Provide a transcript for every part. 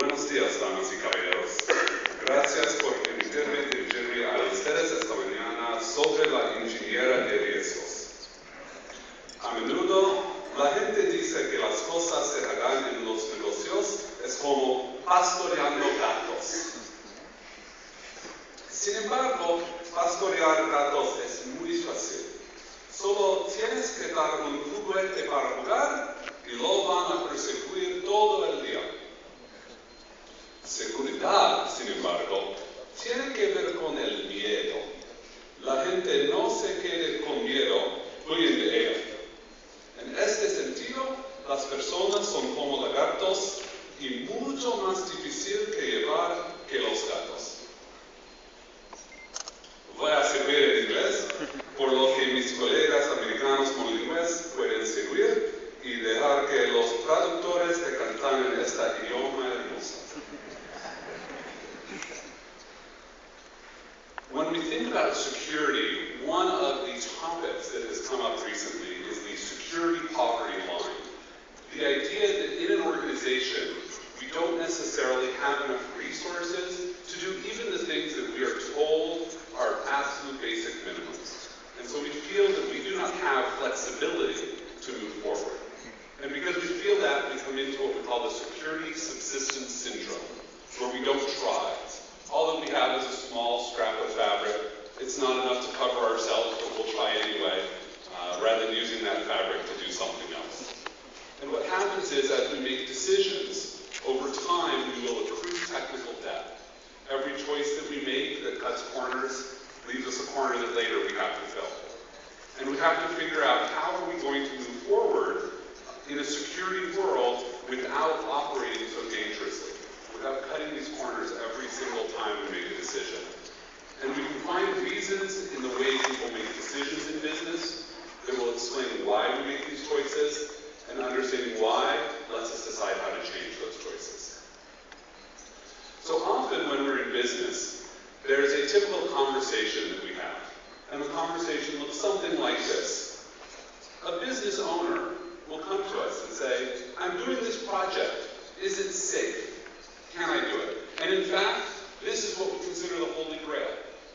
Buenos días, damas y caballeros. Gracias por permitirme dirigirme a ustedes esta mañana sobre la ingeniería de riesgos. A menudo, la gente dice que las cosas se harán en los negocios es como pastoreando gatos. Sin embargo, pastorear gatos es muy fácil. Solo tienes que dar un juguete para jugar y lo van a perseguir todo el día. Seguridad, sin embargo, tiene que ver con el miedo. La gente no se quede con miedo, huyen de ella. En este sentido, las personas son como lagartos y mucho más difícil que llevar que los gatos. Voy a seguir en inglés, por lo que mis colegas americanos monolingües pueden seguir y dejar que los traductores te cantan en este idioma hermoso. When we think about security, one of the topics that has come up recently is the security poverty line. The idea that in an organization, we don't necessarily have enough resources to do even the things that we are told are absolute basic minimums. And so we feel that we do not have flexibility to move forward. And because we feel that, we come into what we call the security subsistence syndrome, where we don't try. All that we have is a small scrap of fabric. It's not enough to cover ourselves, but we'll try anyway, rather than using that fabric to do something else. And what happens is, as we make decisions, over time we will accrue technical debt. Every choice that we make that cuts corners leaves us a corner that later we have to fill. And we have to figure out how are we going to move forward in a security world without operating so dangerously, without cutting these corners every single time we make a decision. And we can find reasons in the way people make decisions in business that will explain why we make these choices, and understanding why lets us decide how to change those choices. So often when we're in business, there's a typical conversation that we have. And the conversation looks something like this. A business owner will come to us and say, I'm doing this project. Is it safe? Can I do it? And in fact, this is what we consider the Holy Grail,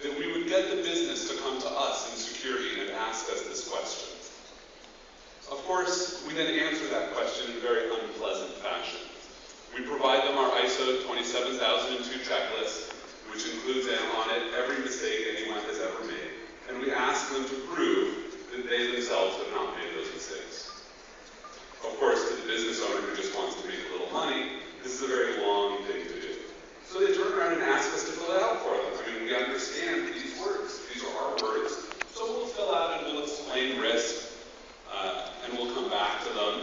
that we would get the business to come to us in security and ask us this question. Of course, we then answer that question in a very unpleasant fashion. We provide them our ISO 27002 checklist, which includes on it every mistake anyone has ever made. And we ask them to prove that they themselves have not made those mistakes. Of course, to the business owner who just wants to make a little money, this is a very long thing to do. So they turn around and ask us to fill it out for them. I mean, we understand these words. These are our words. So we'll fill out and we'll explain risk, and we'll come back to them.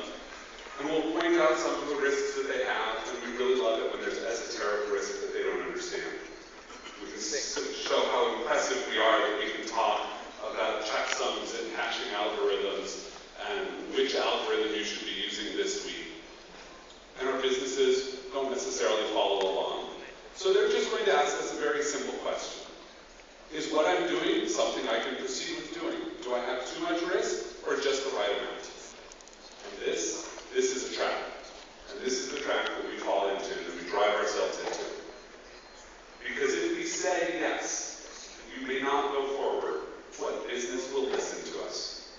And we'll point out some of the risks that they have, and we really love it when there's esoteric risk that they don't understand. We can show how impressive we are that we can talk about checksums and hashing algorithms and which algorithm you should be using this week. And our businesses don't necessarily follow along. So they're just going to ask us a very simple question. Is what I'm doing something I can proceed with doing? Do I have too much risk or just the right amount? And this is a trap. And this is the trap that we fall into, that we drive ourselves into. Because if we say yes, we may not go forward, what business will listen to us?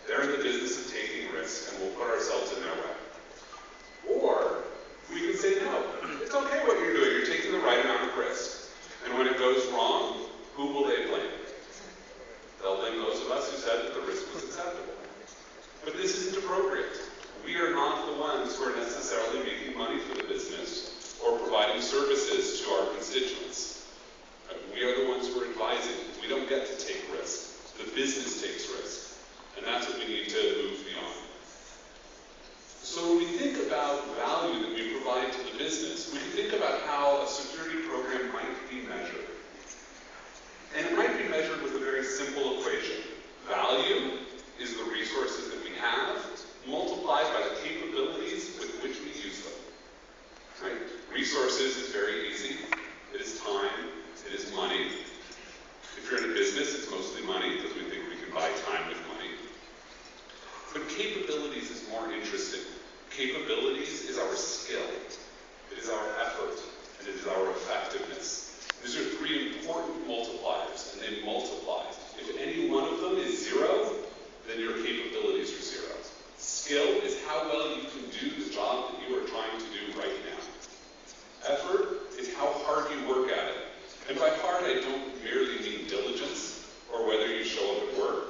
They're in the business of taking risks, and we'll put ourselves in their way. Or we can say, no, it's okay what you're doing. You're taking the right amount of risk. And when it goes wrong, who will they blame? They'll blame those of us who said that the risk was acceptable. But this isn't appropriate. We are not the ones who are necessarily making money for the business or providing services to our constituents. We are the ones who are advising. We don't get to take risks. The business takes risks. And that's what we need to move beyond. So when we think about value that we provide to the business, we can think about how a security program might be measured. And it might be measured with a very simple equation. Value is the resources that we have multiplied by the capabilities with which we use them. Right? Resources is very easy. It is time. It is money. If you're in a business, it's mostly money because we think we can buy time with money. But capabilities is more interesting. Capabilities is our skill. it is our effort, and it is our effectiveness. These are three important multipliers, and they multiply. If any one of them is 0, then your capabilities are 0. Skill is how well you can do the job that you are trying to do right now. Effort is how hard you work at it. And by hard, I don't merely mean diligence or whether you show up at work.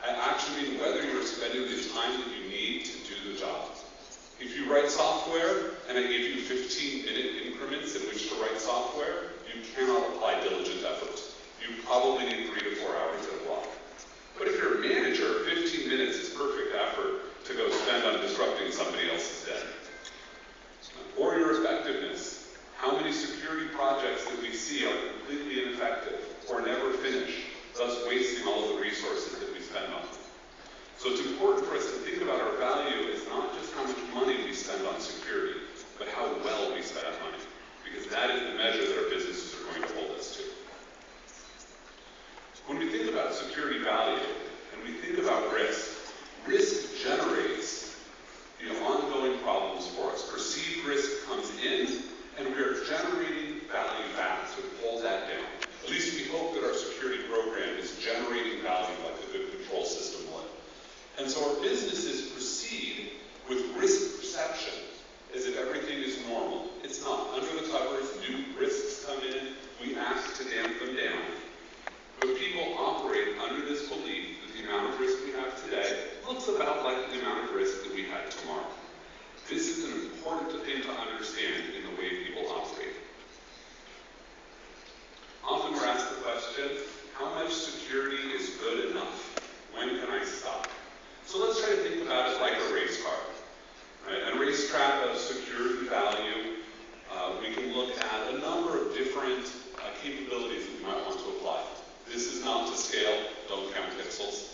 I actually mean whether you're spending the time that you need to do the job. If you write software and I give you 15-minute increments in which to write software, you cannot apply diligent effort. You probably need 3 to 4 hours at a block. But if you're a manager, 15 minutes is perfect effort to go spend on disrupting somebody else's day. Or your effectiveness. How many security projects that we see are completely ineffective or never finish, thus wasting all of the resources that we spend on them. So it's important for us to think about our value as not just how much money we spend on security, but how well we spend money, because that is the measure that our businesses are going to hold us to. When we think about security value and we think about risk, risk generates ongoing problems for us. Perceived risk comes in, and we are generating value back to hold that down. At least we hope that our security program is generating value like a good control system would. And so our businesses proceed with risk perception as if everything is normal. It's not. Under the covers, new risks come in, we ask to damp them down. But people operate under this belief that the amount of risk we have today looks about like the amount of risk that we had tomorrow. This is an important thing to understand in the way people operate. Often we're asked the question, how much security is good enough? When can I stop? So let's try to think about it like a race car. Right? A racetrack of security value, we can look at a number of different capabilities that we might want to apply. This is not to scale, don't count pixels.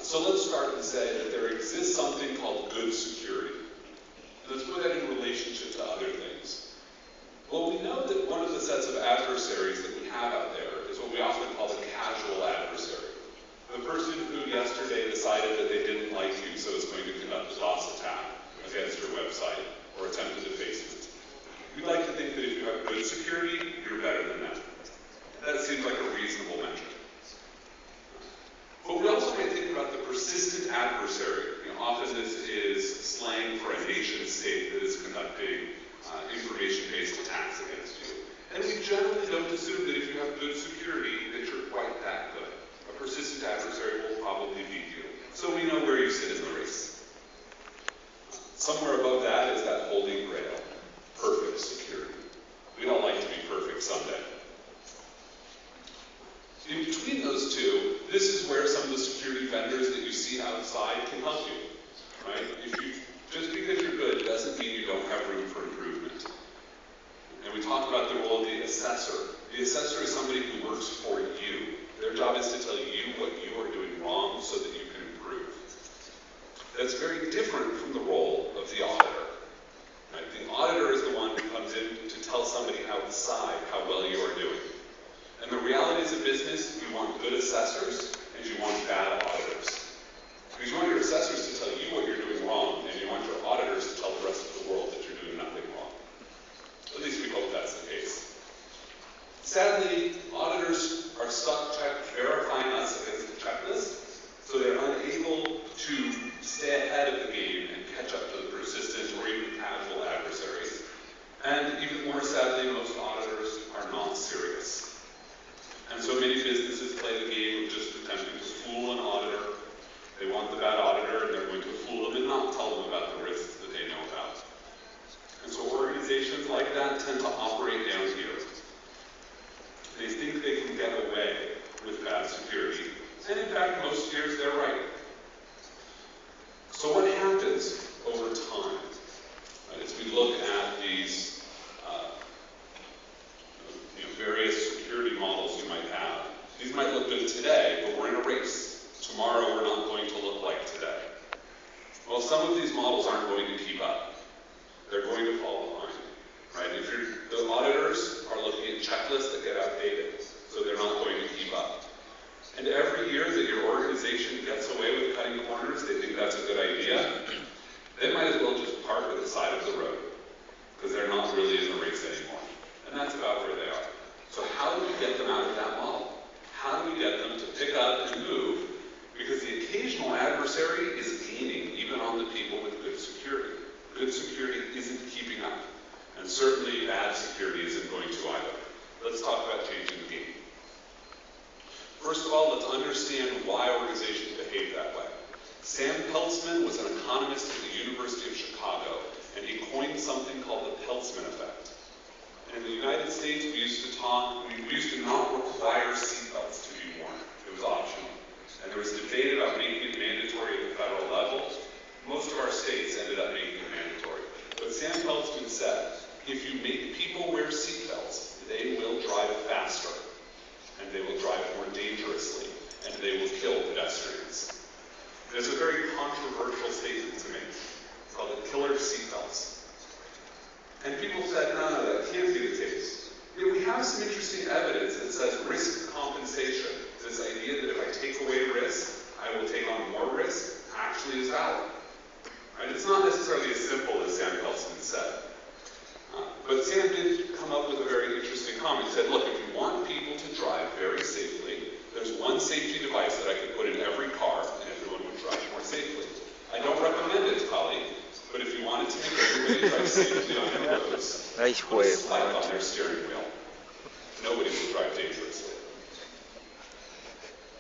So let's start and say that there exists something called good security. Let's put that in relationship to other things. Well, we know that one of the sets of adversaries that we have out there is what we often call the casual adversary. The person who yesterday decided that they didn't like you, so is going to conduct a DOS attack against your website or attempted defacement. We'd like to think that if you have good security, you're better than that. That seems like a reasonable measure. But we also might think about the persistent adversary. Often this is slang for a nation state that is conducting information-based attacks against you. And we generally don't assume that if you have good security that you're quite that good. A persistent adversary will probably beat you. So we know where you sit in the race. Somewhere above that is that holy grail, perfect security. We'd all like to be perfect someday. In between those two, this is where some of the security vendors that you see outside can help you, right? Just because you're good doesn't mean you don't have room for improvement. And we talked about the role of the assessor. The assessor is somebody who works for you. Their job is to tell you what you are doing wrong so that you can improve. That's very different from the role of the auditor. Right? The auditor is the one who comes in to tell somebody outside how well you are doing. And the realities of business, you want good assessors and you want bad auditors. Because you want your assessors to tell you what you're doing wrong, and you want your auditors to tell the rest of the world that you're doing nothing wrong. At least we hope that's the case. Sadly, auditors are stuck verifying us against the checklist, so they're unable to stay ahead of the game and catch up to the persistent or even casual adversaries. And even more sadly, most auditors are not serious. And so many businesses play the game of just attempting to fool an auditor. They want the bad auditor, and they're going to fool them and not tell them about the risks that they know about. And so organizations like that tend to operate down here. They think they can get away with bad security. And in fact, most years they're right. So what happens over time? As we look at these various security models you might have. These might look good today, but we're in a race. Tomorrow we're not going to look like today. Well, some of these models aren't going to keep up. They're going to fall behind. Right? The auditors are looking at checklists that get outdated, so they're not going to keep up. And every year that your organization gets away with cutting corners, they think that's a good idea. They might as well just park at the side of the road. because they're not really in the race anymore. And that's about where they are. So how do we get them out of that model? How do we get them to pick up and move? Because the occasional adversary is gaining even on the people with good security. Good security isn't keeping up. And certainly bad security isn't going to either. Let's talk about changing the game. First of all, let's understand why organizations behave that way. Sam Peltzman was an economist at the University of Chicago, and he coined something called the Peltzman effect. And in the United States, we used to not require seatbelts to be worn. It was optional. And there was debate about making it mandatory at the federal level. Most of our states ended up making it mandatory. But Sam Peltzman said, if you make people wear seatbelts, they will drive faster, and they will drive more dangerously, and they will kill pedestrians. There's a very controversial statement to make called the killer seatbelts. And people said, no, that can't be the case. Yet we have some interesting evidence that says risk compensation, this idea that if I take away risk, I will take on more risk, actually is valid. Right? It's not necessarily as simple as Sam Peltzman said. But Sam did come up with a very interesting comment. He said, look, if you want people to drive very safely, there's one safety device that I could put in every car, and everyone would drive more safely. I don't recommend it, colleague, but if you wanted to make everybody drive safely on your roads, put a spike on their steering wheel. Nobody will drive dangerously.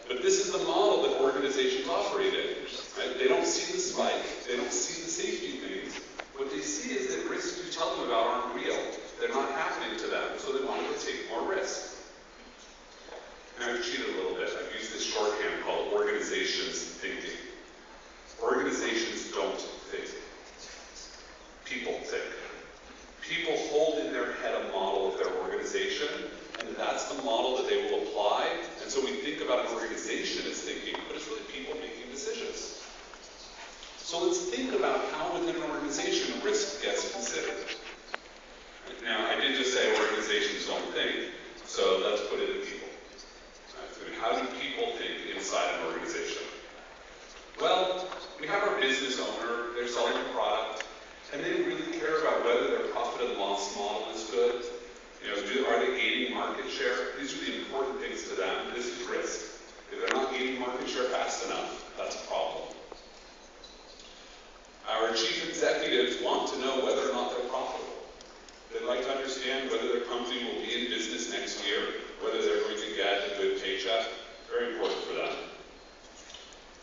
But this is the model that organizations operate in. Right? They don't see the spike, they don't see the safety things. What they see is that risks you tell them about aren't real. They're not happening to them, so they want to take more risk. And I've cheated a little bit. I've used this shorthand called organizations thinking. Organizations don't think. People think. People hold in their head a model of their organization, and that's the model that they will apply. And so we think about an organization as thinking, but it's really people making decisions. So let's think about how within an organization risk gets considered. Now, I did just say organizations don't think, so let's put it in people. How do people think inside an organization? Well, we have our business owner, they're selling a product, and they really care about whether their profit and loss model is good. Are they gaining market share? These are the important things to them. This is risk. If they're not gaining market share fast enough, that's a problem. Our chief executives want to know whether or not they're profitable. They'd like to understand whether their company will be in business next year, whether they're going to get a good paycheck. Very important for them.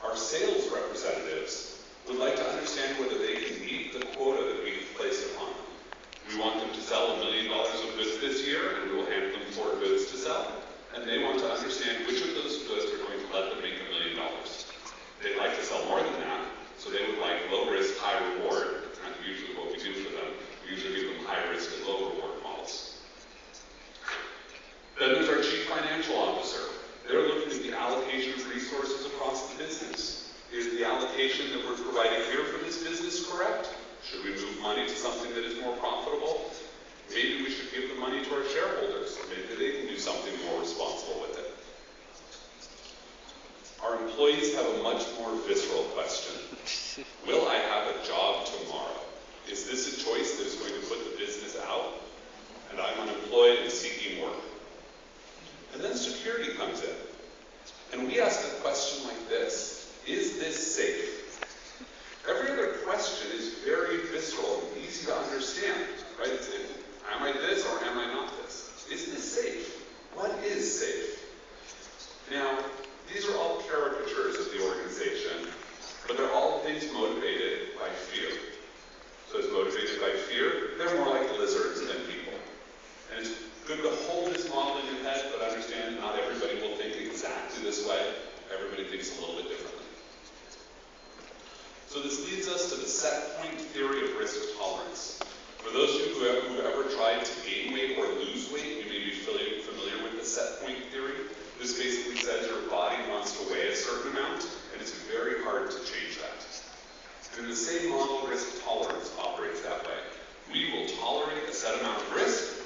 Our sales representatives would like to understand whether they can meet the quota that we've placed upon them. We want them to sell $1 million of goods this year, and we will hand them 4 goods to sell. And they want to understand which of those goods are going to let them make $1 million. They'd like to sell more than that, so they would like low risk, high reward. That's not usually what we do for them. We usually give them high risk and low reward models. Then there's our chief financial officer. They're looking at the allocation of resources across the business. Is the allocation that we're providing here for this business correct? Should we move money to something that is more profitable? Maybe we should give the money to our shareholders. Maybe they can do something more responsible with it. Our employees have a much more visceral question. Will I have a job tomorrow? Is this a choice that is going to put the business out? And I'm unemployed and seeking work. And then security comes in. And we ask a question like this: is this safe? Every other question is very visceral and easy to understand, right? Am I this or am I not this? Is this safe? What is safe? Now, these are all caricatures of the organization, but they're all things motivated by fear. So it's motivated by fear, they're more like lizards than people. And it's good to hold this model in your head, but understand not everybody will think exactly this way. Everybody thinks a little bit differently. So this leads us to the set point theory of risk tolerance. For those of you who have ever tried to gain weight or lose weight, you may be familiar with the set point theory. This basically says your body wants to weigh a certain amount, and it's very hard to change that. And in the same model, risk tolerance operates that way. We will tolerate a set amount of risk,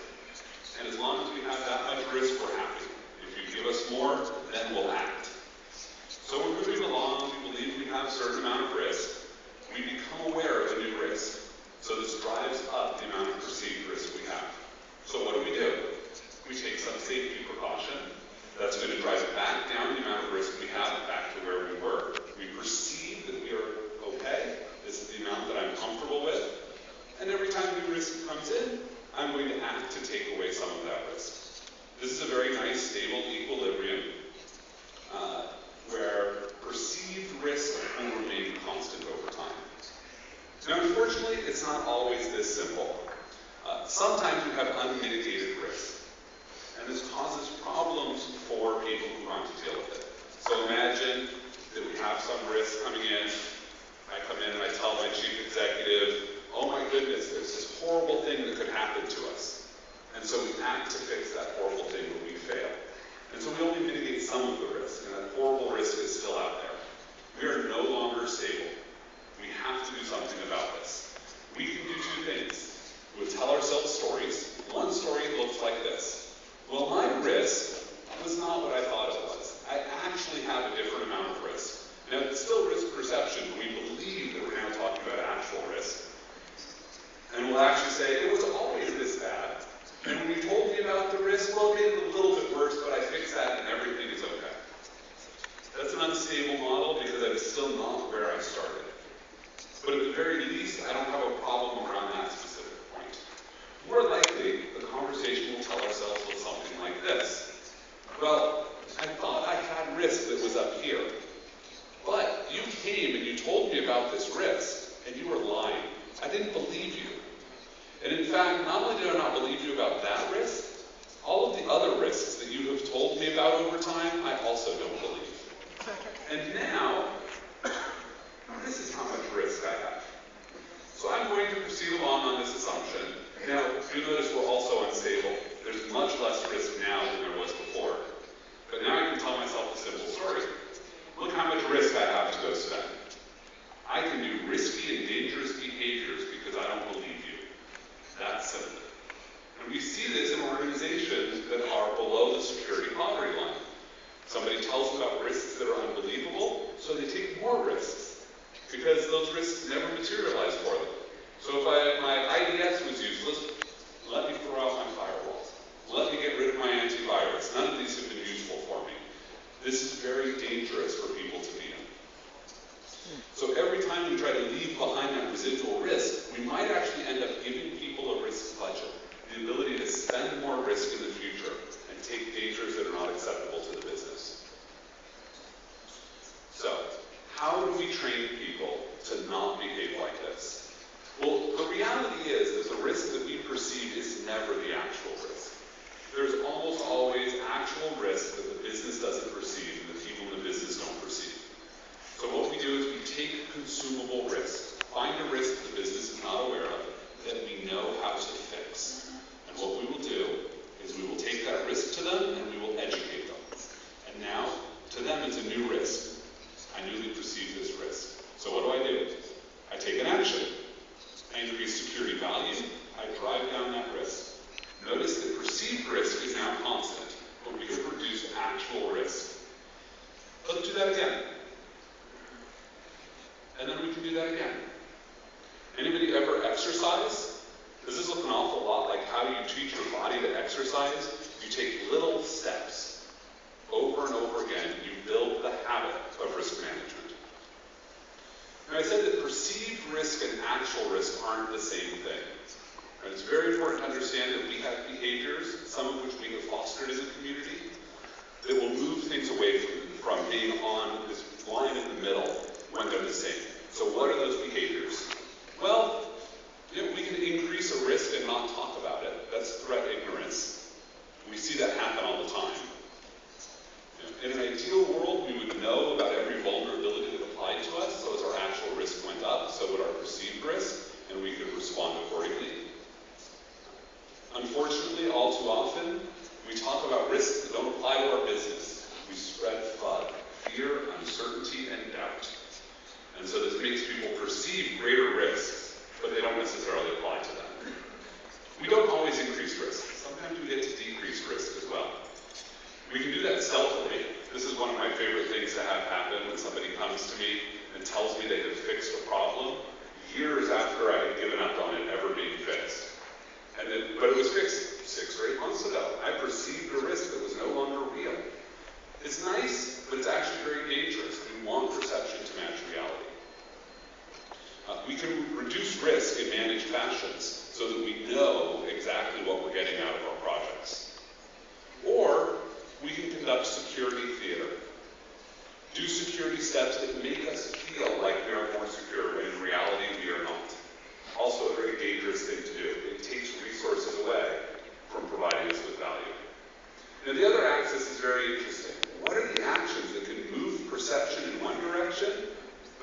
and as long as we have that much risk, we're happy. If you give us more, then we'll act. So we're moving along, we believe we have a certain amount of risk. We become aware of a new risk. So this drives up the amount of perceived risk we have. So what do? We take some safety precaution. That's going to drive it back down the amount of risk we have, back to where we were. We perceive that we are okay. This is the amount that I'm comfortable with. And every time new risk comes in, I'm going to act to take away some of that risk. This is a very nice, stable equilibrium where perceived risk will remain constant over time. Now, unfortunately, it's not always this simple. Sometimes we have unmitigated risk, and this causes problems for people who want to deal with it. So imagine that we have some risk coming in. I come in and I tell my chief executive, oh my goodness, there's this horrible thing that could happen to us. And so we act to fix that horrible thing, but we fail. And so we only mitigate some of the risk, and that horrible risk is still out there. We are no longer stable. We have to do something about this. We can do two things. We would tell ourselves stories. One story looks like this. Well, my risk was not what I thought it was. I actually have a different amount of risk. Now, it's still risk perception. We believe that we're now talking about actual risk. And we'll actually say, it was always this bad. And when you told me about the risk, well, it made it a little bit worse, but I fixed that and everything is okay. That's an unstable model because that is still not where I started. But at the very least, I don't have a problem around that specific point. More likely, the conversation will tell ourselves with something like this. Well, I thought I had risk that was up here. But you came and you told me about this risk, and you were lying. I didn't believe you. And in fact, not only did I not believe you about that risk, all of the other risks that you have told me about over time, I also don't believe. And now, this is how much risk I have. So I'm going to proceed along on this assumption. Now, you notice we're also unstable. There's much less risk now than there was before. But now I can tell myself a simple story. Look how much risk I have to go spend. I can do risky and dangerous behaviors because I don't believe you. That's simple. And we see this in organizations that are below the security poverty line. Somebody tells them about risks that are unbelievable, so they take more risks because those risks never materialize for them. So if my IDS was useless, let me throw out my firewalls. Let me get rid of my antivirus. None of these have been useful for me. This is very dangerous for people to be in. So every time we try to leave behind that residual risk, we might actually end up giving people a risk budget, the ability to spend more risk in the future and take dangers that are not acceptable to the business. So, how do we train people to not behave like this? Well, the reality is that the risk that we perceive is never the actual risk. There's almost always actual risk that the business doesn't perceive and the people in the business don't perceive. So what we do is we take consumable risk, find a risk that the business is not aware of, that we know how to fix. And what we will do is we will take that risk to them and we will educate them. And now, to them it's a new risk. I newly perceive this risk. So what do? I take an action. I increase security value. I drive down that risk. Notice that perceived risk is now constant, but we have reduced actual risk. Let's do that again. And then we can do that again. Anybody ever exercise? Does this look an awful lot like how you teach your body to exercise? You take little steps over and over again. You build the habit of risk management. Now I said that perceived risk and actual risk aren't the same thing. And it's very important to understand that we have behaviors, some of which we have fostered as a community, that will move things away from being on this line in the middle when they're the same. So what are those behaviors? Well, we can increase a risk and not talk about it. That's threat ignorance. We see that happen all the time. In an ideal world, we would know about every vulnerability that applied to us, so as our actual risk went up, so would our perceived risk, and we could respond accordingly. Unfortunately, all too often, we talk about risks that don't apply to our business. We spread FUD, fear, uncertainty, and doubt. And so this makes people perceive greater risks, but they don't necessarily apply to them. We don't always increase risk. Sometimes we get to decrease risk as well. We can do that stealthily. This is one of my favorite things to have happen when somebody comes to me and tells me they have fixed a problem years after I had given up on it But it was fixed 6 or 8 months ago. I perceived a risk that was no longer real. It's nice, but it's actually very dangerous. We want perception to match reality. We can reduce risk in managed fashions so that we know exactly what we're getting out of our projects. Or we can conduct security theater. Do security steps that make us feel like we are more secure when in reality we are not. Also a very dangerous thing to do. It takes resources away from providing us with value. Now the other axis is very interesting. What are the actions that can move perception in one direction,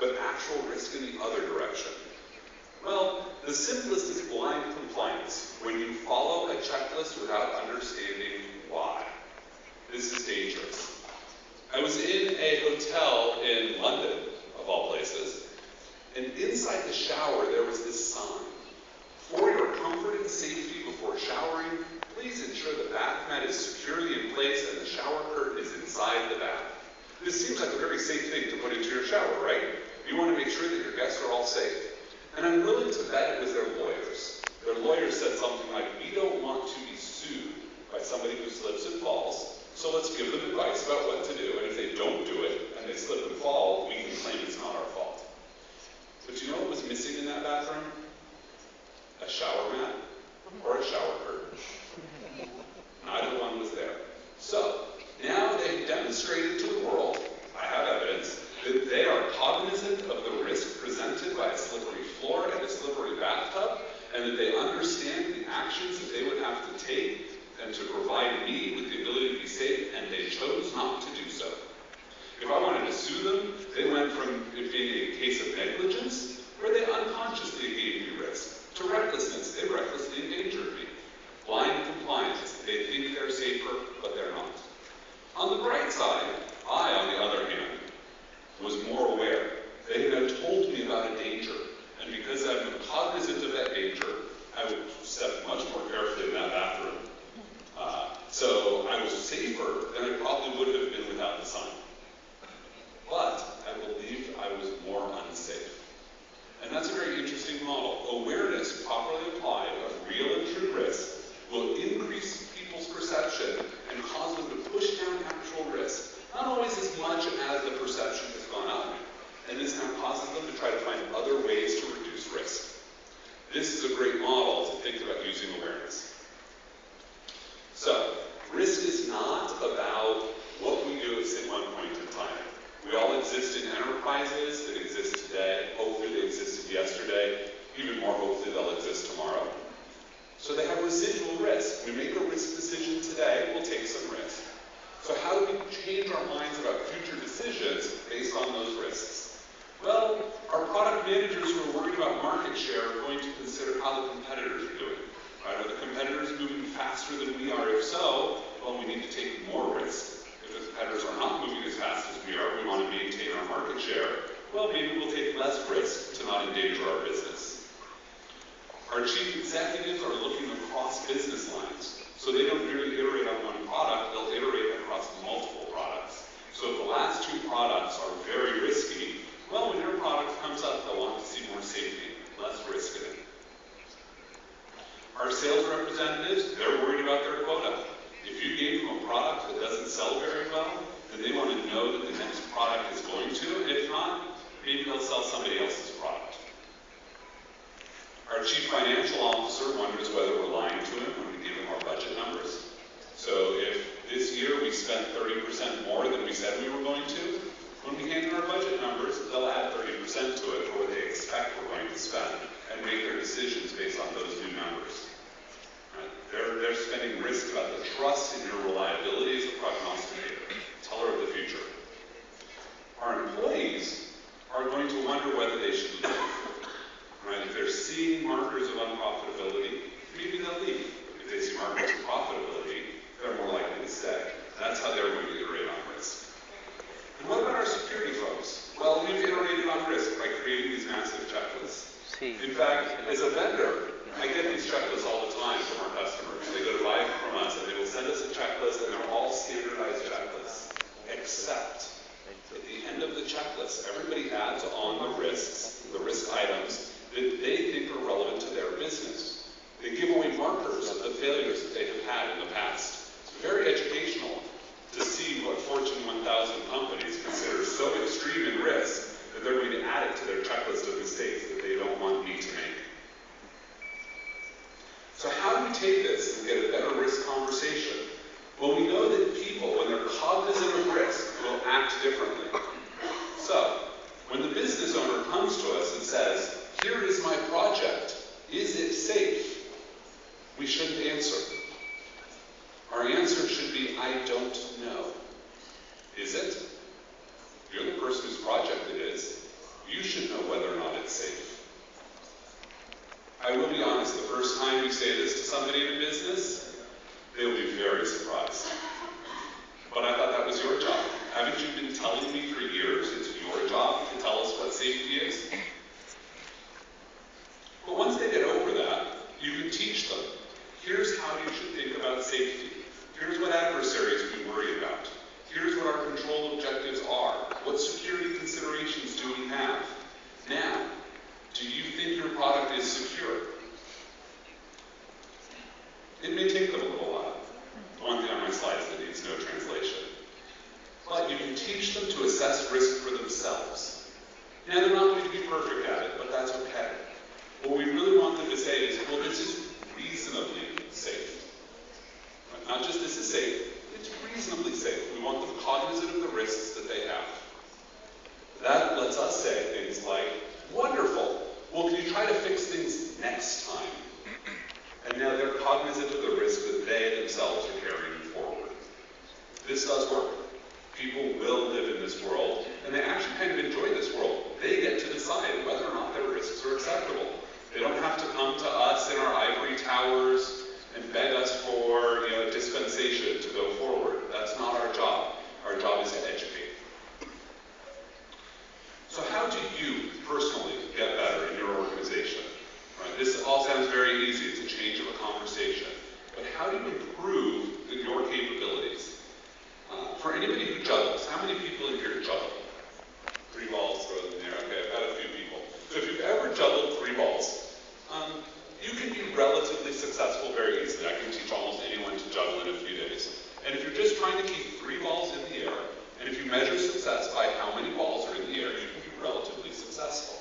but actual risk in the other direction? Well, the simplest is blind compliance, when you follow a checklist without understanding why. This is dangerous. I was in a hotel in London, of all places, and inside the shower there was this sign. For your comfort and safety before showering, please ensure the bath mat is securely in place and the shower curtain is inside the bath. This seems like a very safe thing to put into your shower, right? You want to make sure that your guests are all safe. And I'm willing to bet it was their lawyers. Their lawyers said something like, we don't want to be sued by somebody who slips and falls, so let's give them advice about what to do, and if they don't do it, and they slip and fall, we can claim it's not our fault. But you know what was missing in that bathroom? A shower mat or a shower curtain. Neither one was there. So, now they've demonstrated to the world, I have evidence, that they are cognizant of the risk presented by a slippery floor and a slippery bathtub, and that they understand the actions that they would have to take and to provide me with the ability to be safe, and they chose not to do so. If I wanted to sue them, they went from it being a case of negligence, where they unconsciously gave me risk, to recklessness. They recklessly endangered me. Blind compliance. They think they're safer, but they're not. On the bright side, I, on the other hand, was more aware. They had told me about a danger, and because I'm cognizant of that danger, I would step much more carefully in that bathroom. So I was safer than I probably would have been without the sign. But I believed I was more unsafe. And that's a very interesting model. Awareness, properly applied, of real and true risk will increase people's perception and cause them to push down actual risk. Not always as much as the perception has gone up. And this now causes them to try to find other ways to reduce risk. This is a great model to think about using awareness. So, risk is not about what we do at one point in time. We all exist in enterprises that exist today. Hopefully they existed yesterday. Even more hopefully they'll exist tomorrow. So they have residual risk. We make a risk decision today, we'll take some risk. So how do we change our minds about future decisions based on those risks? Well, our product managers who are worried about market share are going to consider how the competitors are doing. Right? Are the competitors moving faster than we are? If so, well, we need to take more risk. If the competitors are not moving as fast as we are, we want to maintain our market share, well, maybe we'll take less risk to not endanger our business. Our chief executives are looking across business lines. So they don't merely iterate on one product, they'll iterate across multiple products. So if the last 2 products are very risky, well, when your product comes up, they'll want to see more safety, less risk in it. Our sales representatives, they're worried about their quota. If you gave them a product that doesn't sell very well, then they want to know that the next product is going to. If not, maybe they'll sell somebody else's product. Our chief financial officer wonders whether we're lying to him when we give him our budget numbers. So if this year we spent 30% more than we said we were going to, when we hand in our budget numbers, they'll add 30% to it for what they expect we're going to spend and make their decisions based on those new numbers. Right? They're spending risk about the trust in your reliability as a prognosticator, teller of the future. Our employees are going to wonder whether they should leave. Right? If they're seeing markers of unprofitability, maybe they'll leave. If they see markers of profitability, they're more likely to stay. That's how they're going to iterate on risk. And what about our security folks? Well, we've iterated on risk by creating these massive checklists. In fact, as a vendor, I get these checklists all the time from our customers. They go to buy from us and they will send us a checklist and they're all standardized checklists. Except at the end of the checklist, everybody adds on the risks, the risk items that they think are relevant to their business. They give away markers take this and get a better risk conversation? Well, we know that people, when they're cognizant of risk, will act differently. So, when the business owner comes to us and says, here is my project, is it safe? We shouldn't answer. Our answer should be, I don't know. Is it? You're the person whose project it is. You should know whether or not it's safe. I will be honest, the first time you say this to somebody in a business, they'll be very surprised. But I thought that was your job. Haven't you been telling me for years it's your job to tell us what safety is? But once they get over that, you can teach them. Here's how you should think about safety. Here's what adversaries we worry about. Here's what our control objectives are. What security considerations do we have? Now, do you think your product is secure? It may take them a little while. The one thing on my slide is that it needs no translation. But you can teach them to assess risk for themselves. Now, they're not going to be perfect at it, but that's okay. What we really want them to say is, well, this is reasonably safe. Right? Not just this is safe, it's reasonably safe. We want them cognizant of the risks that they have. That lets us say things like, wonderful, well, can you try to fix things next time? And now they're cognizant of the risk that they themselves are carrying forward. This does work. People will live in this world, and they actually kind of enjoy this world. They get to decide whether or not their risks are acceptable. They don't have to come to us in our ivory towers and beg us for a dispensation to go forward. That's not our job. Our job is to educate. So how do you personally get better in your organization? Right? This all sounds very easy. It's a change of a conversation. But how do you improve your capabilities? For anybody who juggles, how many people in here juggle? 3 balls, throw them in there. Okay, I've got a few people. So if you've ever juggled 3 balls, you can be relatively successful very easily. I can teach almost anyone to juggle in a few days. And if you're just trying to keep 3 balls in the air, and if you measure success by how many balls are in the air, you can be relatively successful.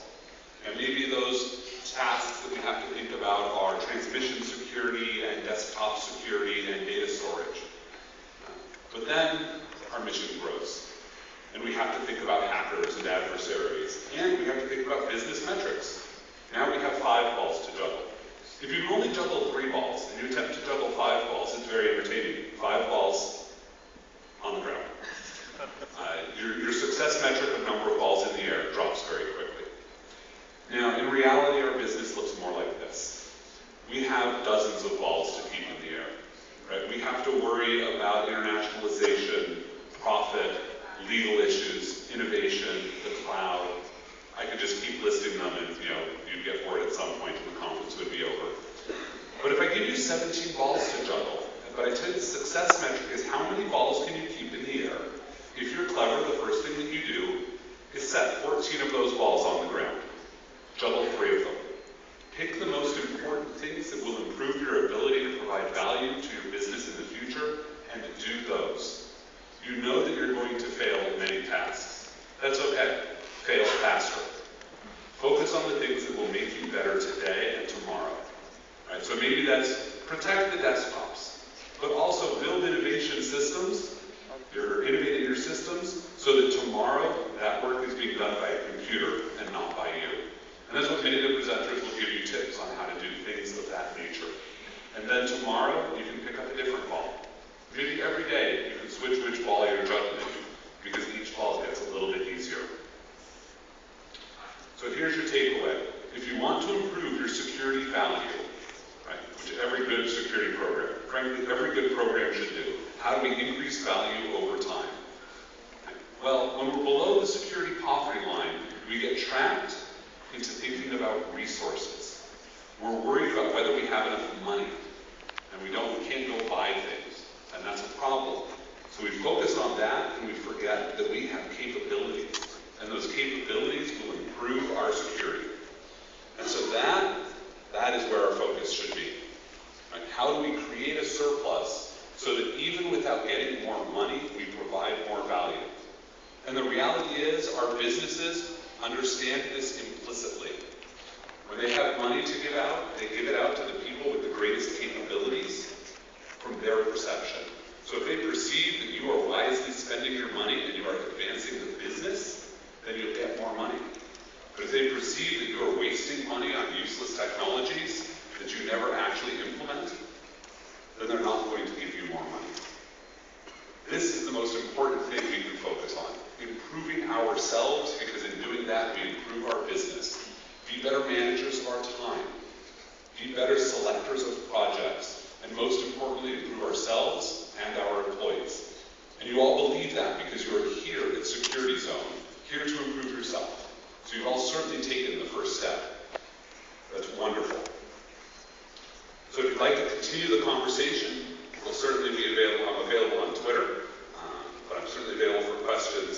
And maybe those tasks that we have to think about are transmission security and desktop security and data storage. But then our mission grows. And we have to think about hackers and adversaries. And we have to think about business metrics. Now we have 5 balls to juggle. If you only juggle 3 balls and you attempt to juggle 5 balls, it's very entertaining. 5 balls on the ground. Your success metric of number of balls in the air drops very quickly. Now, in reality, our business looks more like this. We have dozens of balls to keep in the air. Right? We have to worry about internationalization, profit, legal issues, innovation, the cloud. I could just keep listing them and you'd get bored at some point and the conference would be over. But if I give you 17 balls to juggle, but I tell you the success metric is how many balls can you keep in the air? If you're clever, the first thing that you do is set 14 of those balls on the ground. Juggle 3 of them. Pick the most important things that will improve your ability to provide value to your business in the future and do those. You know that you're going to fail in many tasks. That's okay. Fail faster. Focus on the things that will make you better today and tomorrow. Right? So maybe that's protect the desktops, but also build innovation systems. You're innovating your systems so that tomorrow that work is being done by a computer and not by you. And that's what many of the presenters will give you tips on how to do things of that nature. And then tomorrow you can pick up a different ball. Maybe every day you can switch which ball you're juggling because each ball gets a little bit easier. So here's your takeaway. If you want to improve your security value, right, which every good security program, frankly, every good program should do, how do we increase value over time? Well, when we're below the security poverty line, we get trapped into thinking about resources. We're worried about whether we have enough money, and we can't go buy things, and that's a problem. So we focus on that, and we forget that we have capabilities, and those capabilities will improve our security. And so that is where our focus should be. Right? How do we create a surplus so that even without getting more money, we provide more value? And the reality is, our businesses understand this implicitly. When they have money to give out, they give it out to the people with the greatest capabilities from their perception. So if they perceive that you are wisely spending your money and you are advancing the business, then you'll get more money. But if they perceive that you are wasting money on useless technologies that you never actually implement, then they're not going to give you more money. This is the most important thing we can focus on. Improving ourselves, because in doing that, we improve our business. Be better managers of our time. Be better selectors of projects. And most importantly, improve ourselves and our employees. And you all believe that because you are here at Security Zone, here to improve yourself. So you've all certainly taken the first step. That's wonderful. So if you'd like to continue the conversation, we'll certainly be available. I'm available on Twitter, but I'm certainly available for questions